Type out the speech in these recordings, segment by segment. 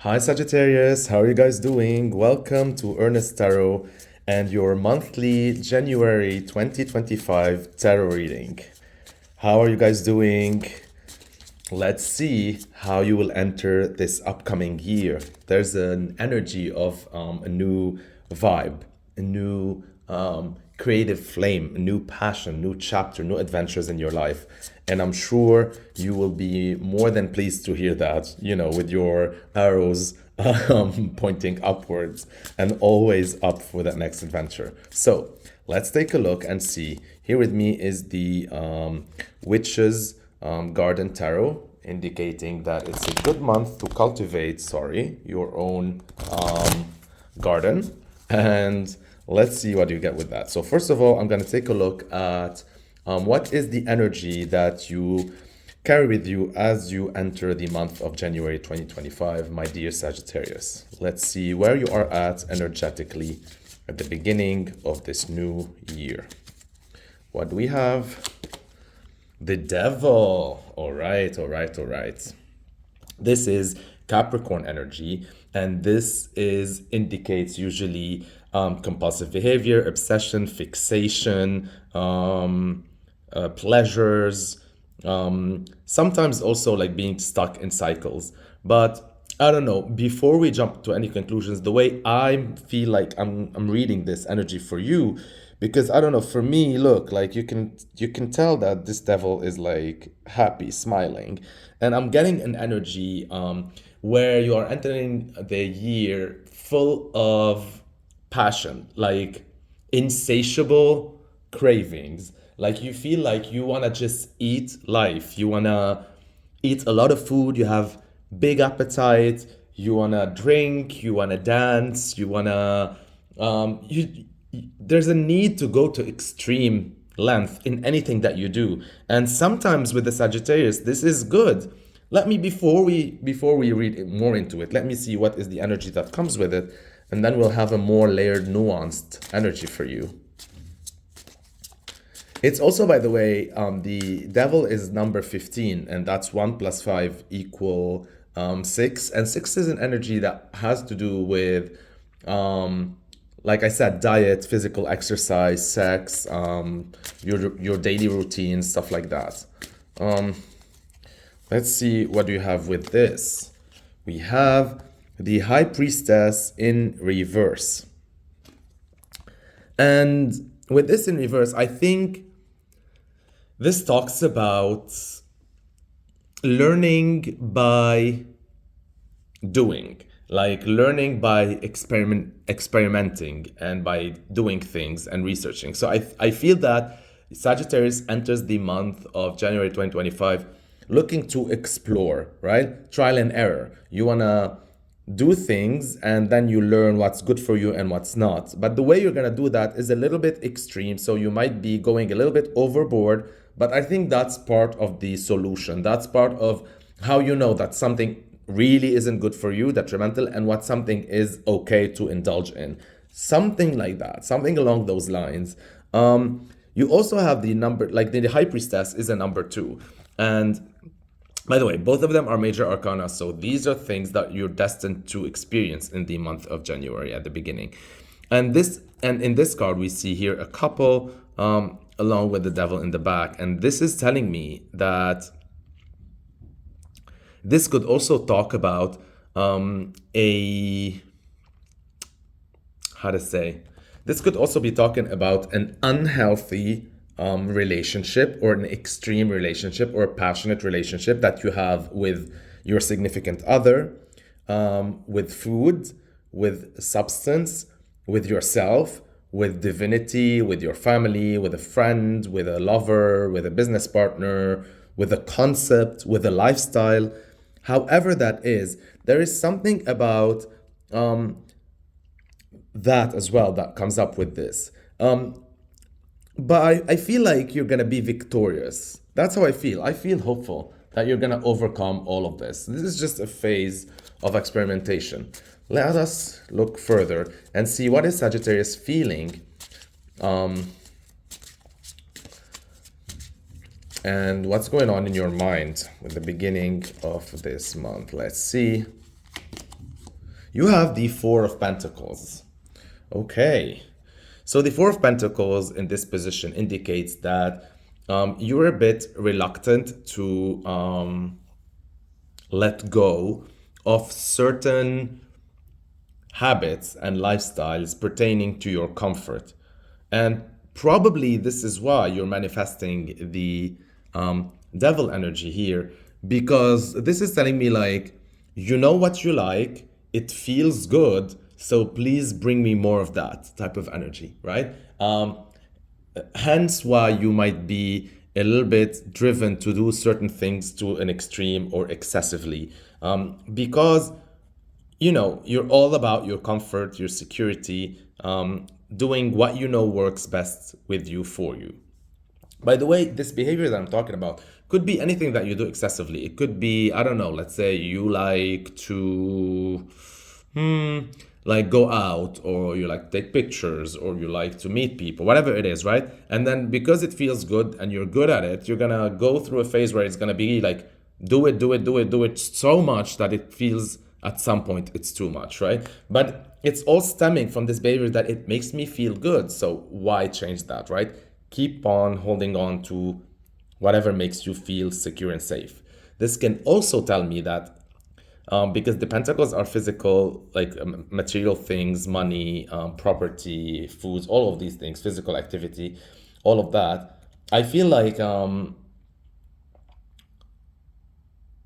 Hi Sagittarius, how are you guys doing? Welcome to Ernest Tarot and your monthly January 2025 tarot reading. How are you guys doing? Let's see how you will enter this upcoming year. There's an energy of a new vibe, a new creative flame, a new passion, new chapter, new adventures in your life. And I'm sure you will be more than pleased to hear that, with your arrows pointing upwards and always up for that next adventure. So let's take a look and see. Here with me is the Witch's Garden Tarot, indicating that it's a good month to cultivate, your own garden. And let's see what you get with that. So first of all, I'm going to take a look at what is the energy that you carry with you as you enter the month of January 2025, my dear Sagittarius. Let's see where you are at energetically at the beginning of this new year. What do we have? The Devil. All right. This is Capricorn energy, and this indicates usually compulsive behavior, obsession, fixation, pleasures, sometimes also like being stuck in cycles. But I don't know, before we jump to any conclusions, the way I feel like I'm reading this energy for you, because I don't know, for me, look, like you can tell that this devil is like happy, smiling, and I'm getting an energy where you are entering the year full of passion, like insatiable cravings. Like you feel like you want to just eat life. You want to eat a lot of food. You have big appetite. You want to drink. You want to dance. You want to, there's a need to go to extreme length in anything that you do. And sometimes with the Sagittarius, this is good. Let me, before we read more into it, let me see what is the energy that comes with it. And then we'll have a more layered, nuanced energy for you. It's also, by the way, the devil is number 15, and that's 1 + 5 = 6. And 6 is an energy that has to do with, like I said, diet, physical exercise, sex, your daily routine, stuff like that. Let's see what you have with this. We have the High Priestess in reverse. And with this in reverse, I think this talks about learning by doing, like learning by experimenting and by doing things and researching. So I feel that Sagittarius enters the month of January 2025 looking to explore, right? Trial and error. You want to do things and then you learn what's good for you and what's not. But the way you're going to do that is a little bit extreme. So you might be going a little bit overboard, but I think that's part of the solution. That's part of how you know that something really isn't good for you, detrimental, and what something is okay to indulge in. Something like that, something along those lines. You also have the number, like the High Priestess is a number 2. And by the way, both of them are major arcana, so these are things that you're destined to experience in the month of January at the beginning. And in this card, we see here a couple along with the devil in the back. And this is telling me that this could also talk about this could also be talking about an unhealthy relationship, or an extreme relationship, or a passionate relationship that you have with your significant other, with food, with substance, with yourself, with divinity, with your family, with a friend, with a lover, with a business partner, with a concept, with a lifestyle. However that is, there is something about that as well that comes up with this. But I feel like you're going to be victorious. That's how I feel. I feel hopeful that you're going to overcome all of this. This is just a phase of experimentation. Let us look further and see what is Sagittarius feeling. And what's going on in your mind with the beginning of this month. Let's see. You have the Four of Pentacles. Okay. So the Four of Pentacles in this position indicates that you're a bit reluctant to let go of certain habits and lifestyles pertaining to your comfort. And probably this is why you're manifesting the devil energy here, because this is telling me like, you know what you like, it feels good, so please bring me more of that type of energy, right? Hence why you might be a little bit driven to do certain things to an extreme or excessively, because you're all about your comfort, your security, doing what you know works best with you, for you. By the way, this behavior that I'm talking about could be anything that you do excessively. It could be, I don't know, let's say you like to like go out, or you like take pictures, or you like to meet people, whatever it is, right? And then because it feels good and you're good at it, you're gonna go through a phase where it's gonna be like, do it, do it, do it, do it so much that it feels at some point it's too much, right? But it's all stemming from this behavior that it makes me feel good. So why change that, right? Keep on holding on to whatever makes you feel secure and safe. This can also tell me that because the pentacles are physical, like material things, money, property, foods, all of these things, physical activity, all of that. I feel like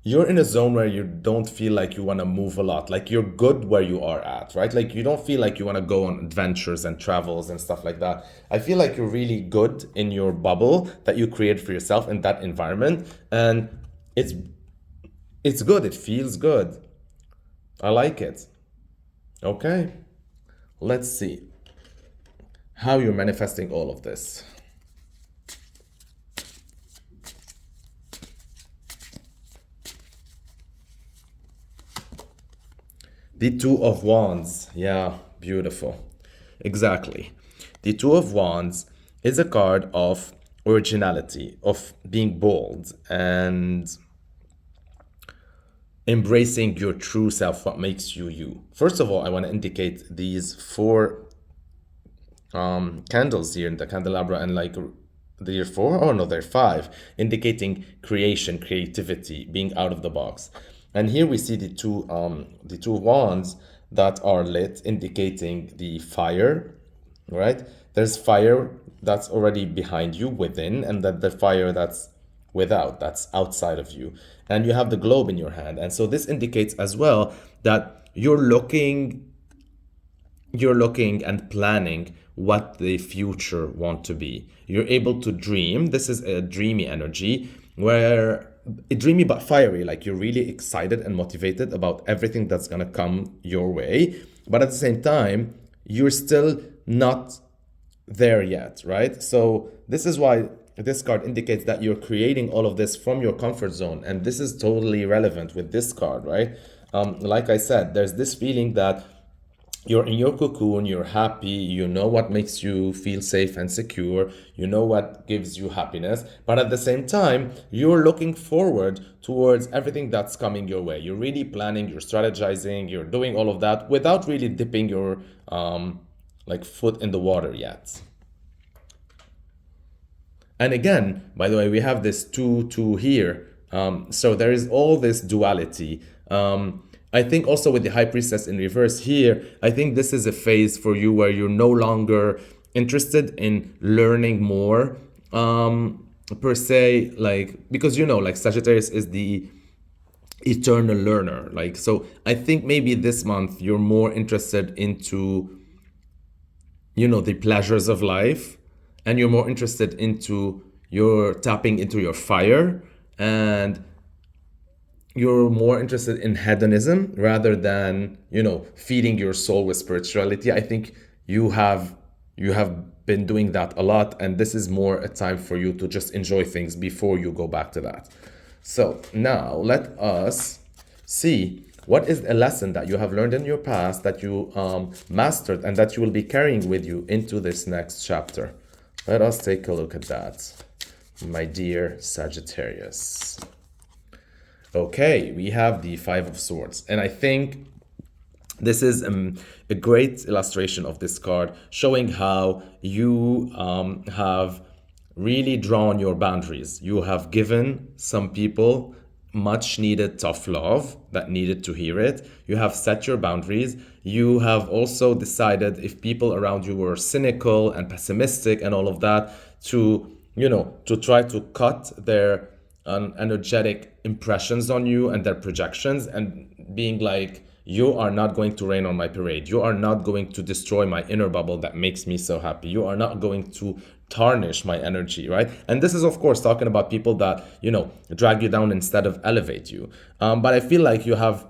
you're in a zone where you don't feel like you want to move a lot. Like you're good where you are at, right? Like you don't feel like you want to go on adventures and travels and stuff like that. I feel like you're really good in your bubble that you create for yourself in that environment. And it's good. It feels good. I like it. Okay. Let's see how you're manifesting all of this. The Two of Wands. Yeah, beautiful. Exactly. The Two of Wands is a card of originality, of being bold and embracing your true self, what makes you you. First of all, I want to indicate these four candles here in the candelabra, and like they're four, oh no, they're five, indicating creation, creativity, being out of the box. And here we see the two wands that are lit, indicating the fire, right? There's fire that's already behind you, within, and that the fire that's without, that's outside of you. And you have the globe in your hand. And so this indicates as well that you're looking and planning what the future want to be. You're able to dream. This is a dreamy energy, where dreamy but fiery, like you're really excited and motivated about everything that's gonna come your way, but at the same time you're still not there yet, right? So this is why this card indicates that you're creating all of this from your comfort zone, and this is totally relevant with this card, right? Like I said, there's this feeling that you're in your cocoon, you're happy, you know what makes you feel safe and secure, you know what gives you happiness, but at the same time, you're looking forward towards everything that's coming your way. You're really planning, you're strategizing, you're doing all of that without really dipping your like foot in the water yet. And again, by the way, we have this 2-2 here. So there is all this duality. I think also with the High Priestess in reverse here, I think this is a phase for you where you're no longer interested in learning more, per se, like, because like Sagittarius is the eternal learner. Like, so I think maybe this month you're more interested into, the pleasures of life, and you're more interested into you're tapping into your fire, and you're more interested in hedonism rather than feeding your soul with spirituality. I think you have been doing that a lot, and this is more a time for you to just enjoy things before you go back to that. So now let us see what is a lesson that you have learned in your past that you mastered and that you will be carrying with you into this next chapter. Let us take a look at that, my dear Sagittarius. Okay, we have the Five of Swords. And I think This is a great illustration of this card, showing how you have really drawn your boundaries. You have given some people much needed tough love that needed to hear it. You have set your boundaries. You have also decided, if people around you were cynical and pessimistic and all of that, to, to try to cut their energetic impressions on you and their projections, and being like, you are not going to rain on my parade. You are not going to destroy my inner bubble that makes me so happy. You are not going to tarnish my energy, right? And this is, of course, talking about people that, drag you down instead of elevate you. But I feel like you have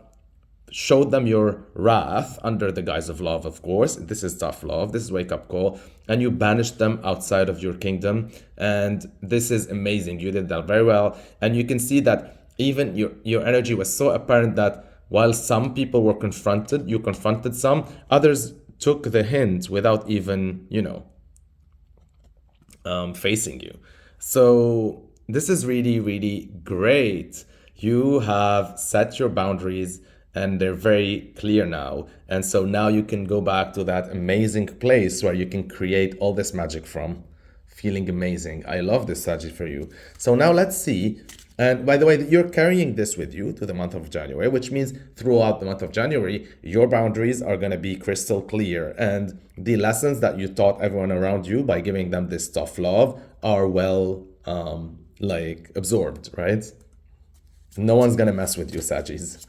showed them your wrath under the guise of love, of course. This is tough love. This is wake up call. And you banished them outside of your kingdom. And this is amazing. You did that very well. And you can see that even your energy was so apparent that while some people were confronted, you confronted some, others took the hint without even, facing you. So this is really, really great. You have set your boundaries and they're very clear now. And so now you can go back to that amazing place where you can create all this magic from. Feeling amazing. I love this, Sagittarius, for you. So now let's see. And by the way, you're carrying this with you to the month of January, which means throughout the month of January, your boundaries are going to be crystal clear. And the lessons that you taught everyone around you by giving them this tough love are well, absorbed, right? No one's going to mess with you, Sagittarius.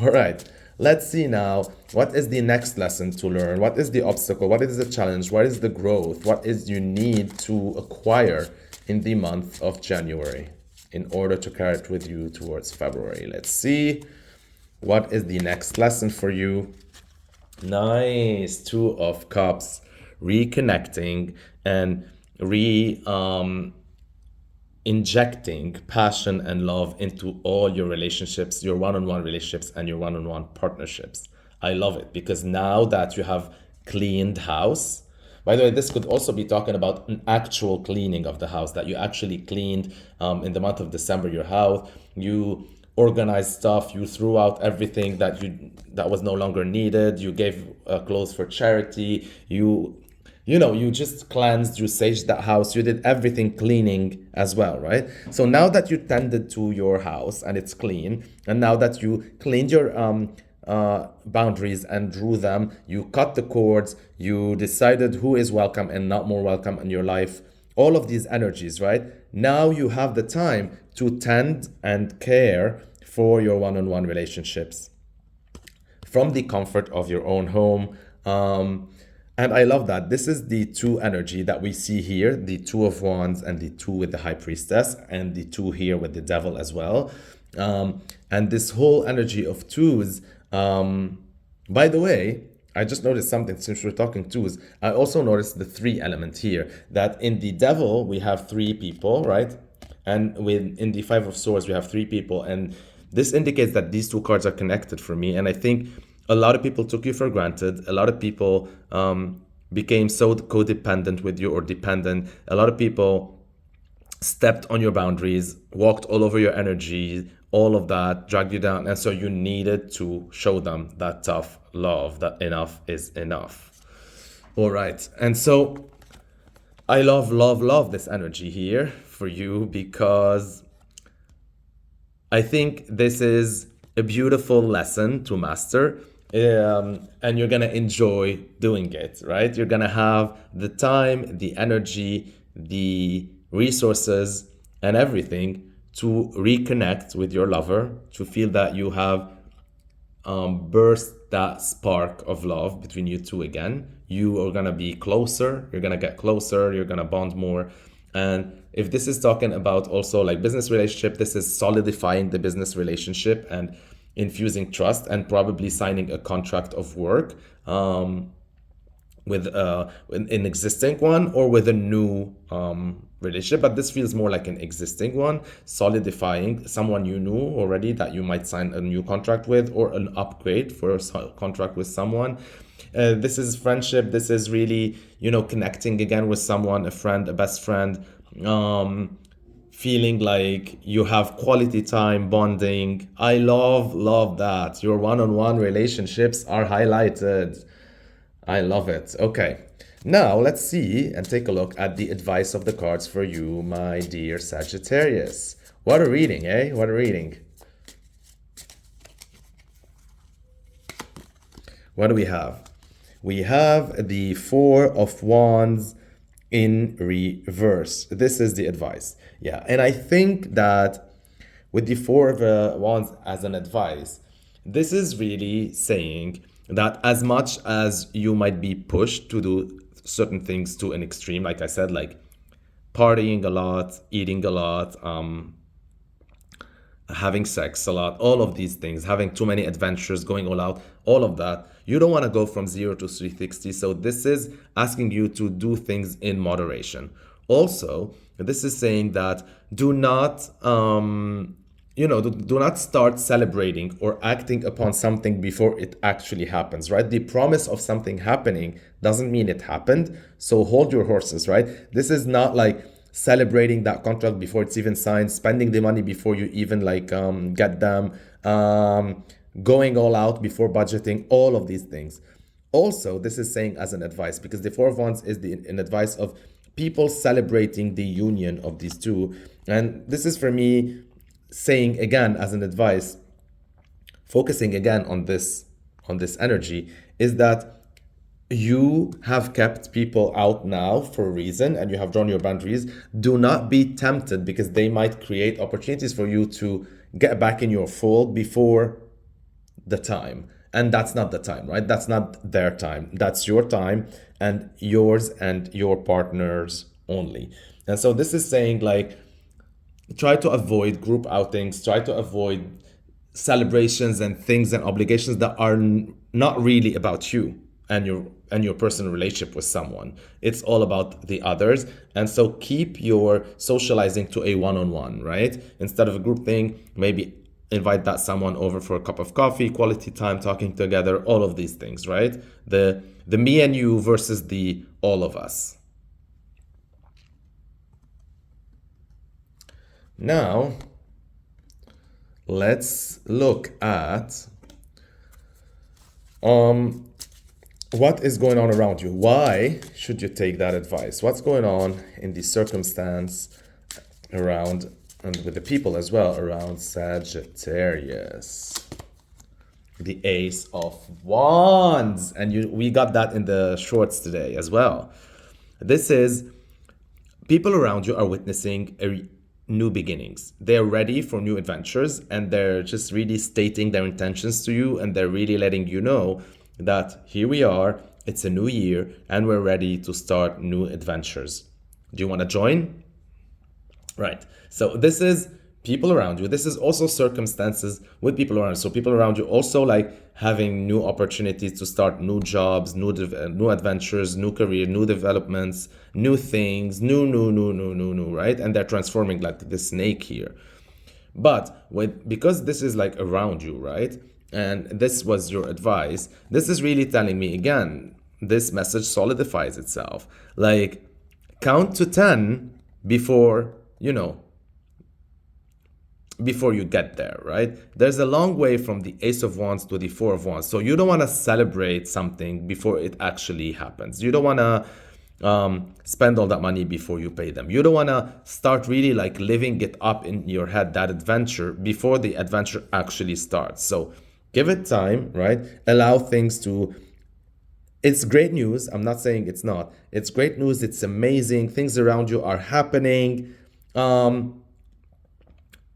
All right. Let's see now, what is the next lesson to learn? What is the obstacle? What is the challenge? What is the growth? What is you need to acquire in the month of January in order to carry it with you towards February? Let's see. What is the next lesson for you? Nice. Two of Cups. Reconnecting and injecting passion and love into all your relationships, your one-on-one relationships and your one-on-one partnerships. I love it because now that you have cleaned house, by the way, this could also be talking about an actual cleaning of the house, that you actually cleaned in the month of December your house. You organized stuff. You threw out everything that was no longer needed. You gave clothes for charity. You just cleansed, you saged that house, you did everything cleaning as well, right? So now that you tended to your house and it's clean, and now that you cleaned your boundaries and drew them, you cut the cords, you decided who is welcome and not more welcome in your life, all of these energies, right? Now you have the time to tend and care for your one-on-one relationships from the comfort of your own home. And I love that. This is the two energy that we see here, the Two of Wands and the two with the High Priestess, and the two here with the Devil as well. And this whole energy of twos, by the way, I just noticed something since we're talking twos. I also noticed the three element here, that in the Devil, we have three people, right? And in the Five of Swords, we have three people. And this indicates that these two cards are connected for me. And I think a lot of people took you for granted. A lot of people became so codependent with you or dependent. A lot of people stepped on your boundaries, walked all over your energy, all of that, dragged you down. And so you needed to show them that tough love, that enough is enough. All right. And so I love this energy here for you, because I think this is a beautiful lesson to master. And you're gonna enjoy doing it, right? You're gonna have the time, the energy, the resources, and everything to reconnect with your lover, to feel that you have burst that spark of love between you two again. You are gonna be closer, you're gonna get closer, you're gonna bond more. And if this is talking about also like business relationship, this is solidifying the business relationship and infusing trust, and probably signing a contract of work with an existing one or with a new relationship. But this feels more like an existing one, solidifying someone you knew already that you might sign a new contract with, or an upgrade for a contract with someone. This is friendship. This is really, connecting again with someone, a friend, a best friend. feeling like you have quality time bonding. I love that. Your one-on-one relationships are highlighted. I love it. Okay. Now let's see and take a look at the advice of the cards for you, my dear Sagittarius. What a reading, eh? What a reading. What do we have? We have the Four of Wands in reverse. This is the advice. Yeah. And I think that with the Four of Wands as an advice, this is really saying that as much as you might be pushed to do certain things to an extreme, like I said, like partying a lot, eating a lot, having sex a lot, all of these things, having too many adventures, going all out, all of that. You don't want to go from 0 to 360. So this is asking you to do things in moderation. Also, this is saying that do not do not start celebrating or acting upon something before it actually happens, right? The promise of something happening doesn't mean it happened. So hold your horses, right? This is not like celebrating that contract before it's even signed, spending the money before you even get them, going all out before budgeting, all of these things. Also, this is saying as an advice, because the Four of Wands is an advice of people celebrating the union of these two. And this is for me saying again as an advice, focusing again on this energy, is that you have kept people out now for a reason and you have drawn your boundaries. Do not be tempted, because they might create opportunities for you to get back in your fold before the time. And that's not the time, right? That's not their time. That's your time, and yours and your partner's only. And so this is saying, like, try to avoid group outings, try to avoid celebrations and things and obligations that are not really about you and your personal relationship with someone. It's all about the others. And so keep your socializing to a one-on-one, right? Instead of a group thing, maybe invite that someone over for a cup of coffee, quality time, talking together, all of these things, right? The me and you versus the all of us. Now, let's look at what is going on around you. Why should you take that advice? What's going on in the circumstance around, and with the people as well, around Sagittarius? The Ace of Wands. And we got that in the shorts today as well. This is people around you are witnessing new beginnings. They're ready for new adventures, and they're just really stating their intentions to you, and they're really letting you know that here we are, it's a new year, and we're ready to start new adventures. Do you want to join? Right. So this is people around you. This is also circumstances with people around you. So people around you also like having new opportunities to start new jobs, new adventures, new career, new developments, new things, new, right? And they're transforming like the snake here. But because this is like around you, right? And this was your advice, this is really telling me again, this message solidifies itself. Like, count to 10 before you get there, right? There's a long way from the Ace of Wands to the Four of Wands. So you don't want to celebrate something before it actually happens. You don't want to spend all that money before you pay them. You don't want to start really like living it up in your head, that adventure, before the adventure actually starts. So give it time, right? Allow things to... It's great news. I'm not saying it's not. It's great news. It's amazing. Things around you are happening.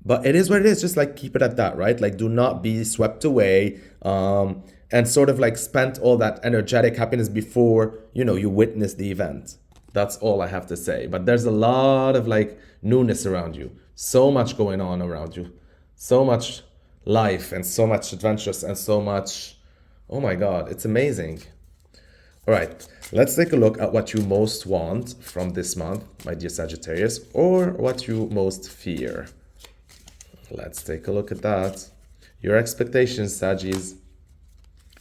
But it is what it is. Just like keep it at that, right? Like do not be swept away and sort of like spend all that energetic happiness before, you witness the event. That's all I have to say. But there's a lot of like newness around you. So much going on around you. So much life and so much adventures and so much... Oh my God, it's amazing. All right, let's take a look at what you most want from this month, my dear Sagittarius, or what you most fear. Let's take a look at that. Your expectations, Sagittarius.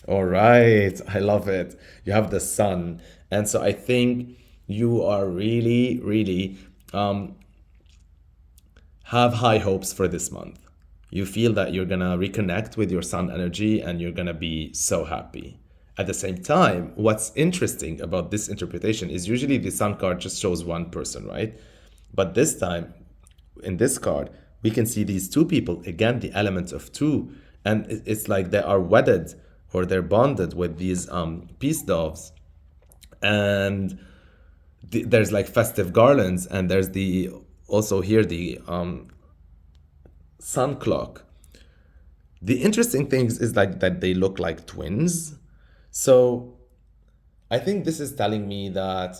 All right, I love it. You have the Sun. And so I think you are really, really have high hopes for this month. You feel that you're gonna reconnect with your sun energy and you're gonna be so happy. At the same time, what's interesting about this interpretation is usually the sun card just shows one person, right? But this time, in this card, we can see these two people, again, the element of two, and it's like they are wedded or they're bonded with these peace doves. And there's like festive garlands, and there's the also here the sun clock. The interesting thing is like that they look like twins. So I think this is telling me that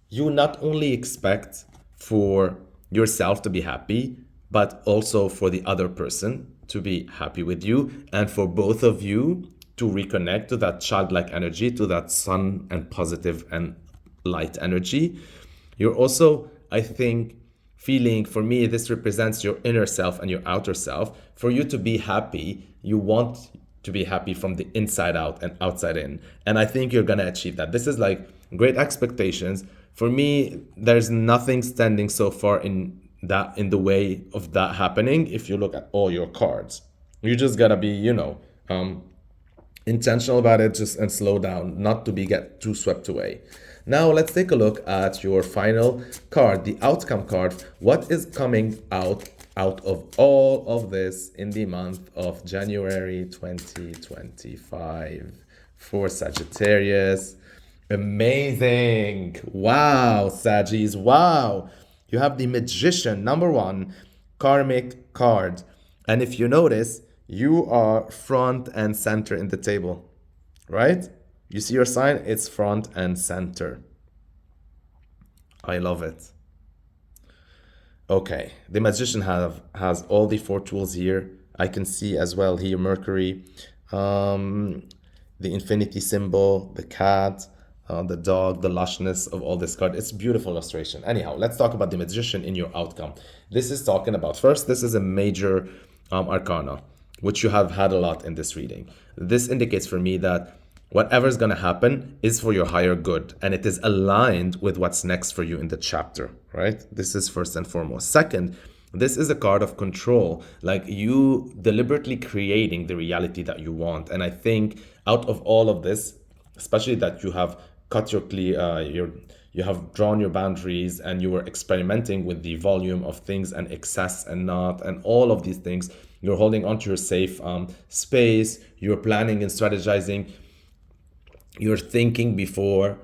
you not only expect for yourself to be happy, but also for the other person to be happy with you, and for both of you to reconnect to that childlike energy, to that sun and positive and light energy. You're also, I think, feeling, for me, this represents your inner self and your outer self. For you to be happy, you want to be happy from the inside out and outside in. And I think you're going to achieve that. This is like great expectations. For me, there's nothing standing so far in the way of that happening. If you look at all your cards, you just gotta be, intentional about it, just and slow down, not to be get too swept away. Now let's take a look at your final card, the outcome card. What is coming out of all of this in the month of January 2025 for Sagittarius? Amazing. Wow, Saggies. Wow. You have the Magician, number one, karmic card. And if you notice, you are front and center in the table, right? You see your sign, it's front and center. I love it. Okay, the Magician has all the four tools here. I can see as well here Mercury, the infinity symbol, the cat, the dog, the lushness of all this card. It's a beautiful illustration. Anyhow, let's talk about the Magician in your outcome. This is talking about, first, this is a major arcana, which you have had a lot in this reading. This indicates for me that whatever's going to happen is for your higher good, and it is aligned with what's next for you in the chapter, right? This is first and foremost. Second, this is a card of control, like you deliberately creating the reality that you want. And I think out of all of this, especially that you have cut you have drawn your boundaries, and you were experimenting with the volume of things and excess and not, and all of these things, you're holding onto your safe space, you're planning and strategizing, you're thinking before,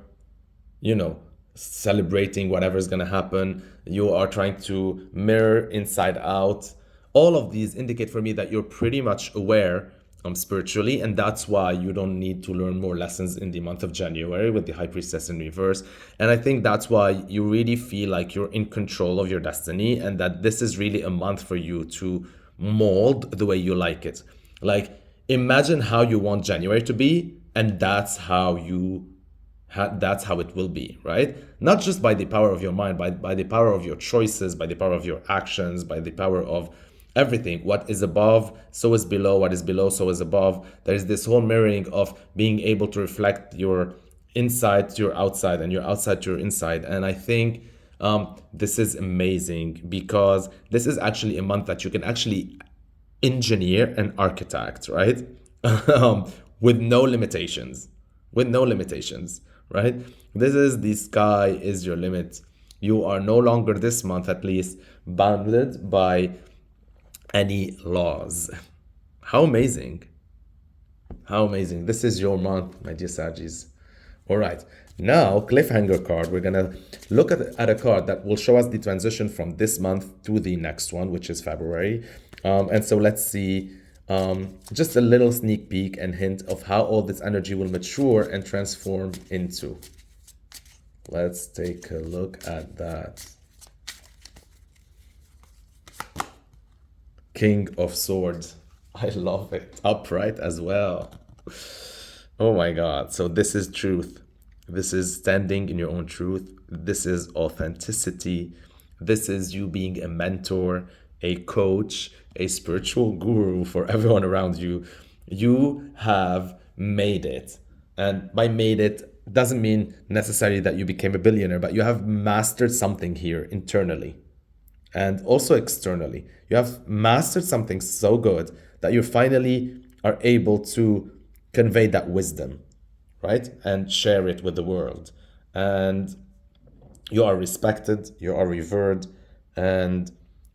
celebrating whatever's going to happen. You are trying to mirror inside out. All of these indicate for me that you're pretty much aware spiritually, and that's why you don't need to learn more lessons in the month of January with the High Priestess in reverse. And I think that's why you really feel like you're in control of your destiny, and that this is really a month for you to mold the way you like it. Like, imagine how you want January to be, and that's how it will be, right? Not just by the power of your mind, by the power of your choices, by the power of your actions, by the power of everything. What is above, so is below. What is below, so is above. There's this whole mirroring of being able to reflect your inside to your outside, and your outside to your inside. And I think this is amazing, because this is actually a month that you can actually engineer and architect, right? With no limitations. With no limitations, right? This is the sky is your limit. You are no longer, this month at least, bounded by any laws. How amazing. How amazing. This is your month, my dear Sagis. All right. Now, cliffhanger card. We're going to look at a card that will show us the transition from this month to the next one, which is February. And so let's see just a little sneak peek and hint of how all this energy will mature and transform into. Let's take a look at that. King of Swords. I love it. Upright as well. Oh my God. So this is truth. This is standing in your own truth. This is authenticity. This is you being a mentor, a coach, a spiritual guru for everyone around you. You have made it. And by made it doesn't mean necessarily that you became a billionaire, but you have mastered something here internally. and also externally. You have mastered something so good that you finally are able to convey that wisdom, right? And share it with the world. And you are respected, you are revered, and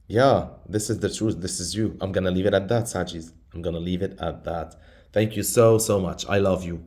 yeah, this is the truth. This is you. I'm gonna leave it at that, Sajis. I'm gonna leave it at that. Thank you so, so much. I love you.